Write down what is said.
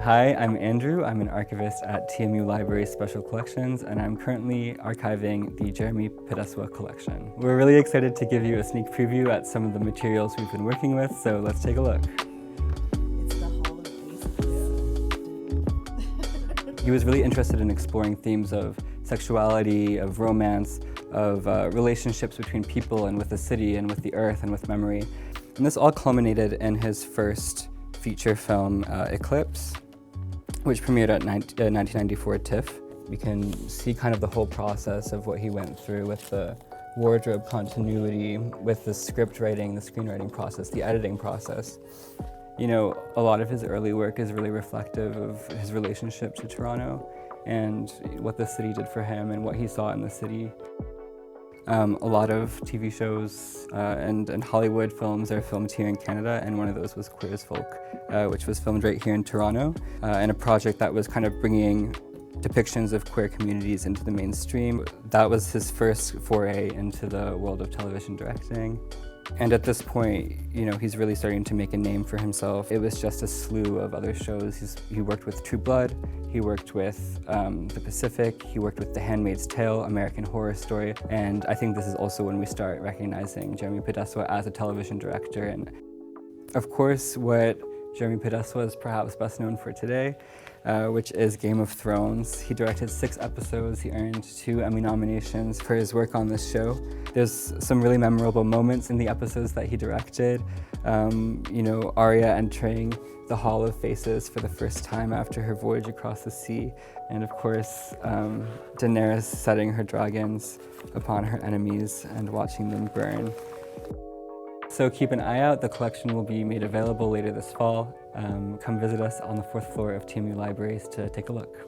Hi, I'm Andrew. I'm an archivist at TMU Library Special Collections, and I'm currently archiving the Jeremy Podeswa collection. We're really excited to give you a sneak preview at some of the materials we've been working with, so let's take a look. It's the Hall of Faces. He was really interested in exploring themes of sexuality, of romance, of relationships between people and with the city and with the earth and with memory. And this all culminated in his first feature film, Eclipse, which premiered at 1994 TIFF. We can see kind of the whole process of what he went through with the wardrobe continuity, with the script writing, the screenwriting process, the editing process. You know, a lot of his early work is really reflective of his relationship to Toronto and what the city did for him and what he saw in the city. A lot of TV shows and Hollywood films are filmed here in Canada, and one of those was Queer as Folk, which was filmed right here in Toronto, and a project that was kind of bringing depictions of queer communities into the mainstream. That was his first foray into the world of television directing. And at this point, you know, he's really starting to make a name for himself. It was just a slew of other shows. He worked with True Blood, he worked with The Pacific, he worked with The Handmaid's Tale, American Horror Story, and I think this is also when we start recognizing Jeremy Podeswa as a television director. And of course, what Jeremy Podeswa is perhaps best known for today, which is Game of Thrones. He directed 6 episodes. He earned 2 Emmy nominations for his work on this show. There's some really memorable moments in the episodes that he directed. You know, Arya entering the Hall of Faces for the first time after her voyage across the sea. And of course, Daenerys setting her dragons upon her enemies and watching them burn. So keep an eye out. The collection will be made available later this fall. Come visit us on the 4th floor of TMU Libraries to take a look.